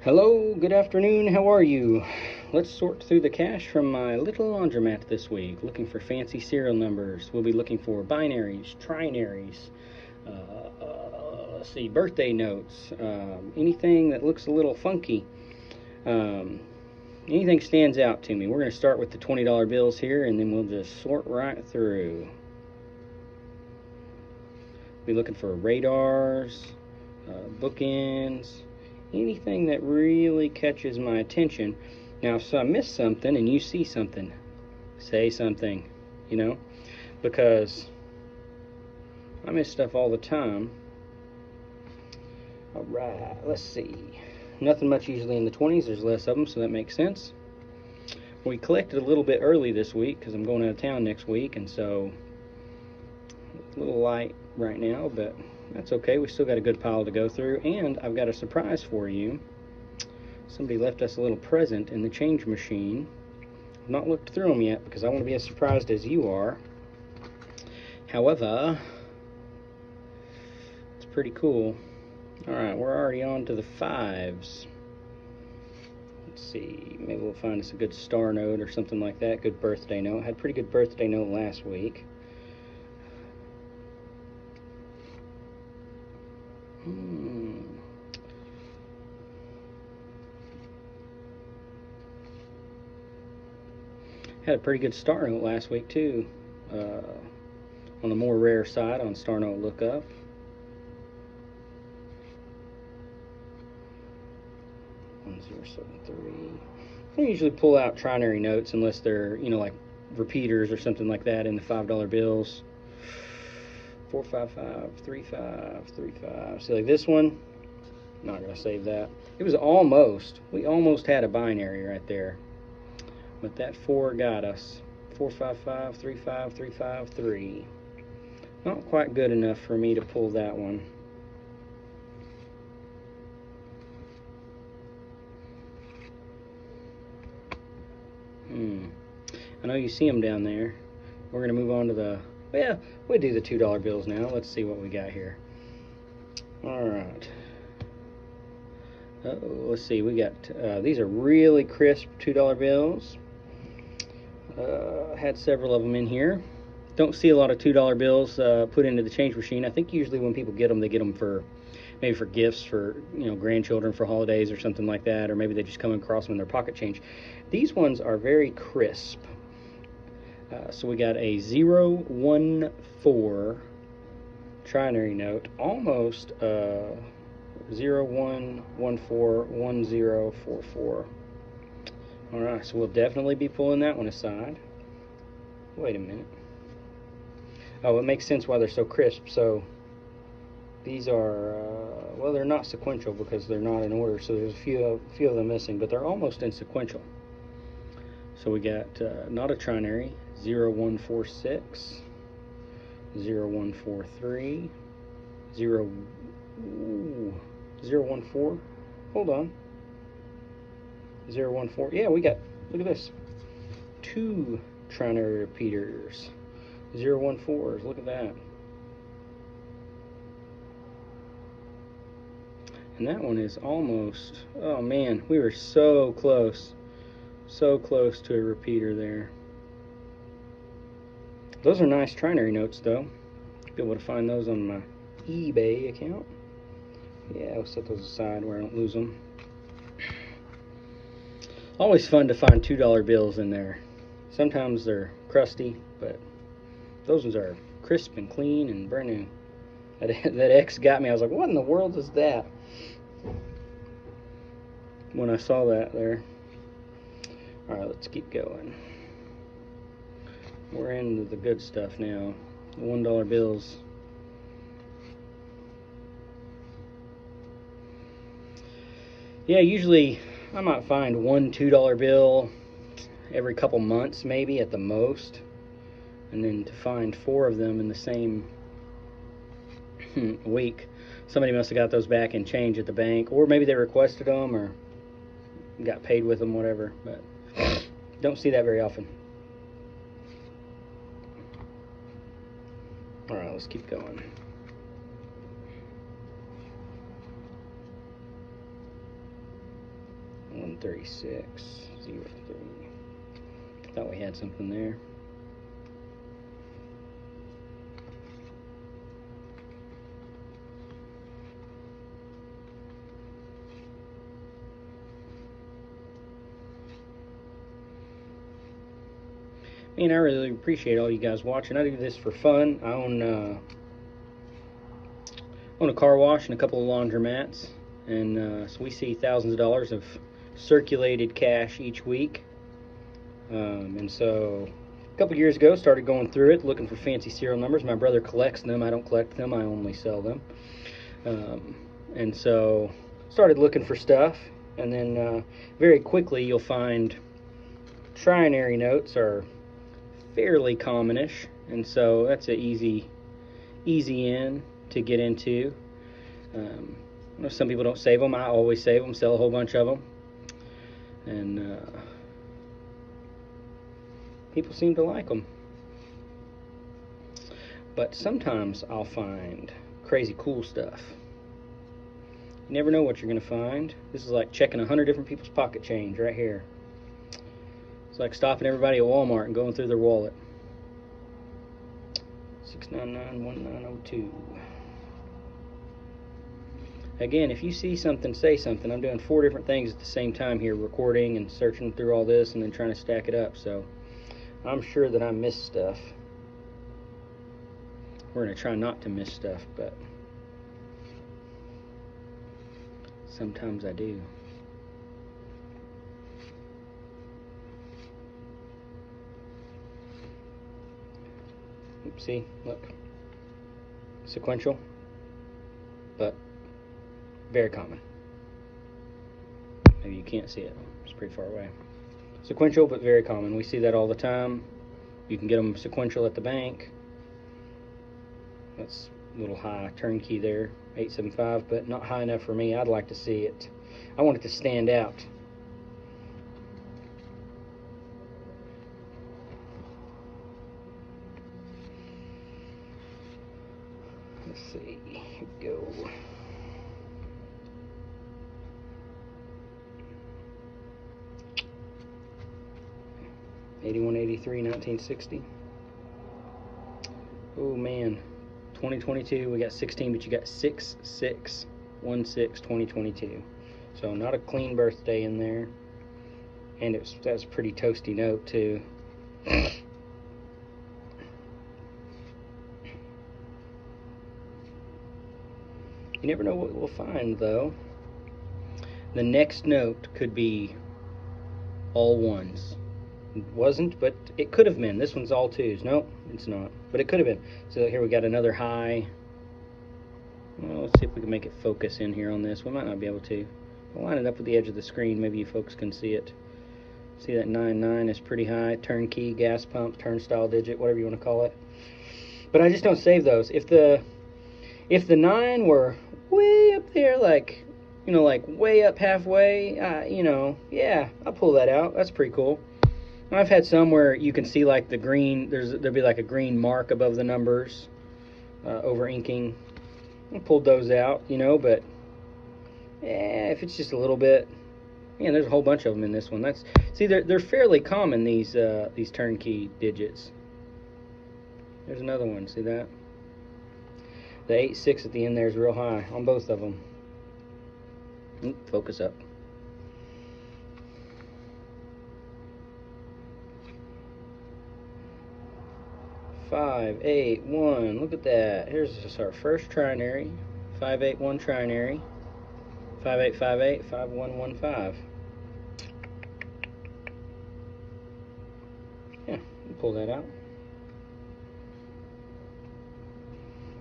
Hello, good afternoon, how are you? Let's sort through the cash from my little laundromat this week, looking for fancy serial numbers. We'll be looking for binaries, trinaries, let's see, birthday notes, anything that looks a little funky. Um, Anything stands out to me. We're going to start with the $20 bills here, and then we'll just sort right through. Be looking for radars, bookends, anything that really catches my attention. Now, if I miss something and you see something, say something, because I miss stuff all the time. All right, let's see. Nothing much usually in the 20s. There's less of them, so that makes sense. We collected a little bit early this week because I'm going out of town next week, and so a little light right now, but that's okay. We still got a good pile to go through, and I've got a surprise for you. Somebody left us a little present in the change machine. I've not looked through them yet because I want to be as surprised as you are. However, it's pretty cool. Alright, we're already on to the fives. Let's see, maybe we'll find us a good star note or something like that. Good birthday note. Had a pretty good birthday note last week. Had a pretty good star note last week too. On the more rare side on star note lookup. 1073. I usually pull out trinary notes unless they're, like repeaters or something like that in the $5 bills. 455, 35, 35. See, like this one, I'm not going to save that. It was we almost had a binary right there. But that 4 got us. 455, 35, 353. Not quite good enough for me to pull that one. I know you see them down there. We're going to move on to we'll do the $2 bills now. Let's see what we got here. Alright. Let's see. We got, these are really crisp $2 bills. Had several of them in here. Don't see a lot of $2 bills put into the change machine. I think usually when people get them, they get them maybe for gifts for grandchildren for holidays or something like that, or maybe they just come across them in their pocket change. These ones are very crisp. So we got a 014 trinary note, almost 01141044. All right, so we'll definitely be pulling that one aside. Wait a minute. Oh, it makes sense why they're so crisp. So these are, well, they're not sequential because they're not in order. So there's a few of them missing, but they're almost in sequential. So we got not a trinary, 0146, 0143, 014. Hold on. 014. Yeah, we got, look at this. 2 trinary repeaters. 014s. Look at that. And that one is almost, oh man, we were so close. So close to a repeater there. Those are nice trinary notes though. Be able to find those on my eBay account. Yeah, I'll set those aside where I don't lose them. Always fun to find $2 bills in there. Sometimes they're crusty, but those ones are crisp and clean and brand new. That X got me. I was like, what in the world is that? When I saw that there. Alright, let's keep going. We're into the good stuff now. The $1 bills. Yeah, usually I might find one $2 bill every couple months, maybe at the most. And then to find 4 of them in the same week, somebody must have got those back in change at the bank, or maybe they requested them or got paid with them, whatever. But don't see that very often. Alright, let's keep going. . 136.03. Thought we had something there. Man, I really appreciate all you guys watching. I do this for fun. I own a car wash and a couple of laundromats, and so we see thousands of dollars of circulated cash each week. And so a couple years ago, started going through it, looking for fancy serial numbers. My brother collects them. I don't collect them. I only sell them. And so started looking for stuff, and then very quickly you'll find trinary notes are fairly commonish, and so that's an easy in to get into. I know some people don't save them. I always save them, sell a whole bunch of them, and people seem to like them. But sometimes I'll find crazy cool stuff. You never know what you're going to find. This is like checking 100 different people's pocket change right here. It's like stopping everybody at Walmart and going through their wallet. 6991902. Again, if you see something, say something. I'm doing 4 different things at the same time here, recording and searching through all this and then trying to stack it up. So I'm sure that I missed stuff. We're going to try not to miss stuff, but sometimes I do. See, look, sequential, but very common. Maybe you can't see it, it's pretty far away. Sequential, but very common. We see that all the time. You can get them sequential at the bank. That's a little high. Turnkey there, 875, but not high enough for me. I'd like to see it. I want it to stand out. Let's see, here we go. '81, '83, 1960. Oh man, 2022. We got 16, but you got 6616 2022. So not a clean birthday in there, and that's a pretty toasty note too. You never know what we'll find, though. The next note could be all ones. It wasn't, but it could have been. This one's all twos. Nope, it's not. But it could have been. So here we got another high. Well, let's see if we can make it focus in here on this. We might not be able to. We'll line it up with the edge of the screen. Maybe you folks can see it. See that 99 is pretty high. Turnkey, gas pump, turnstile digit, whatever you want to call it. But I just don't save those. If the 9 were way up there, like, you know, like way up halfway, you know, yeah, I'll pull that out. That's pretty cool. And I've had some where you can see like the green, there'll be like a green mark above the numbers, over inking. I pulled those out, you know, but yeah, if it's just a little bit, yeah, there's a whole bunch of them in this one. See, they're fairly common, these turnkey digits. There's another one, see that? The 86 at the end there is real high on both of them. Focus up. Five, 8, 1. Look at that. Here's just our first trinary. 581 trinary. 5858 5115. Yeah, we'll pull that out.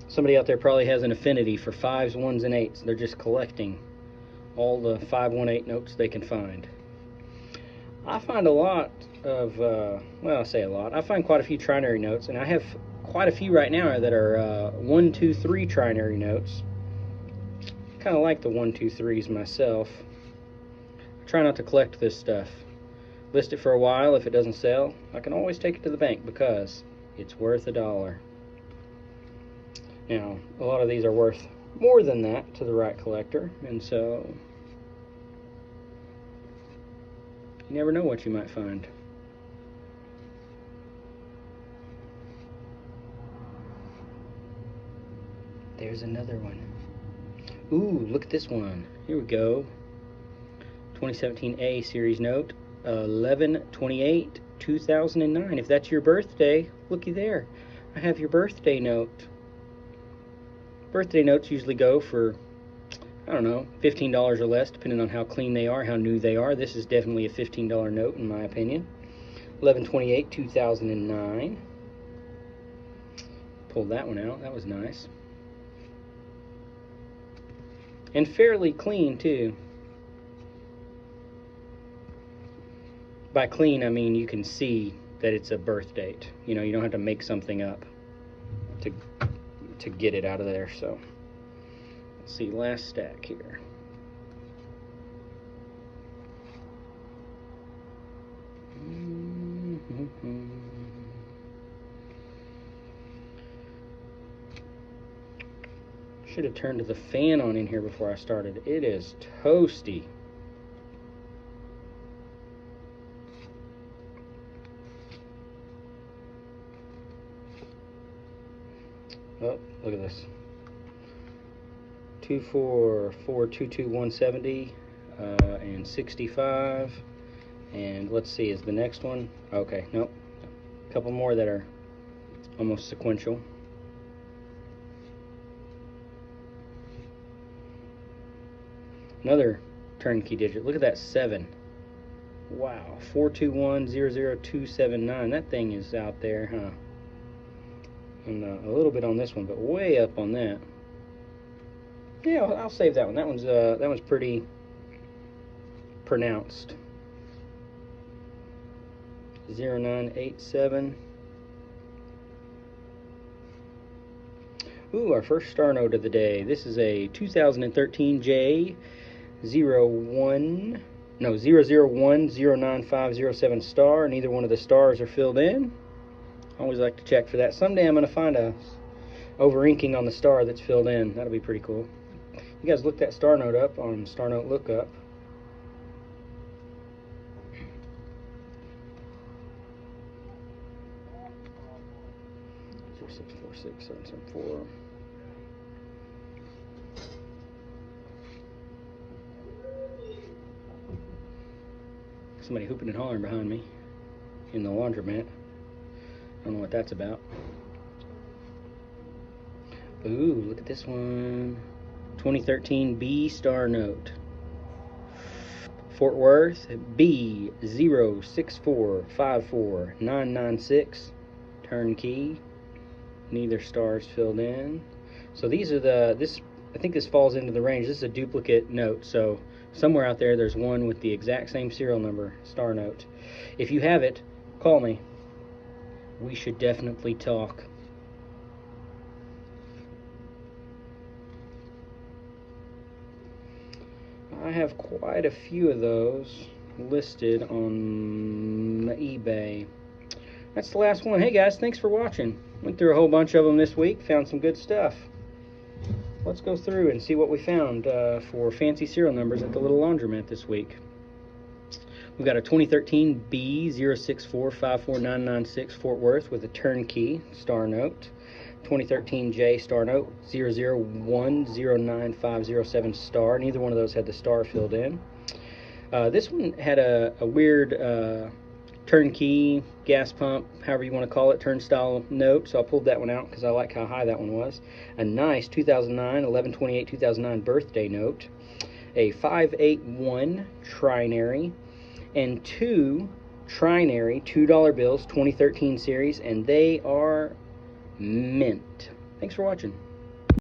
Somebody out there probably has an affinity for 5s, 1s, and 8s. They're just collecting all the 518 notes they can find. I find a lot of, well, I say a lot. I find quite a few trinary notes, and I have quite a few right now that are 1, 2, 3 trinary notes. I kind of like the 1, 2, 3s myself. I try not to collect this stuff. List it for a while. If it doesn't sell, I can always take it to the bank because it's worth $1. Now, a lot of these are worth more than that to the right collector, and so You never know what you might find. There's another one. Ooh, look at this one. Here we go. 2017 A series note, 11/28/2009. If that's your birthday, looky there. I have your birthday note. Birthday notes usually go for, I don't know, $15 or less, depending on how clean they are, how new they are. This is definitely a $15 note, in my opinion. 11/28/2009. Pulled that one out. That was nice. And fairly clean, too. By clean, I mean you can see that it's a birth date. You know, you don't have to make something up to get it out of there. So, let's see, last stack here. Should have turned the fan on in here before I started. It is toasty. Oh, look at this. 24422 and 65. And let's see, is the next one? Okay, nope. A couple more that are almost sequential. Another turnkey digit. Look at that 7. Wow, 421-00279. That thing is out there, huh? And a little bit on this one, but way up on that. Yeah, I'll save that one. That one's pretty pronounced. 0987. Ooh, our first star note of the day. This is a 2013 J001-09507 star. Neither one of the stars are filled in. Always like to check for that. Someday I'm going to find a over-inking on the star that's filled in. That'll be pretty cool. You guys look that star note up on Star Note Lookup. Zero 646 774. Somebody hooping and hollering behind me in the laundromat. I don't know what that's about. Ooh, look at this one. 2013 B star note. Fort Worth B06454996. Turnkey. Neither stars filled in. So these are I think this falls into the range. This is a duplicate note, so somewhere out there there's one with the exact same serial number, star note. If you have it, call me. We should definitely talk. I have quite a few of those listed on eBay. That's the last one. Hey guys, thanks for watching. Went through a whole bunch of them this week, found some good stuff. Let's go through and see what we found for fancy serial numbers at the little laundromat this week. We've got a 2013 B06454996 Fort Worth with a turnkey star note. 2013 J star note 001-09507 star. Neither one of those had the star filled in. This one had a weird turnkey, gas pump, however you want to call it, turnstile note, so I pulled that one out because I like how high that one was. A nice 2009 11/28/2009 birthday note, a 581 trinary, and 2 trinary $2 bills, 2013 series, and they are mint. Thanks for watching.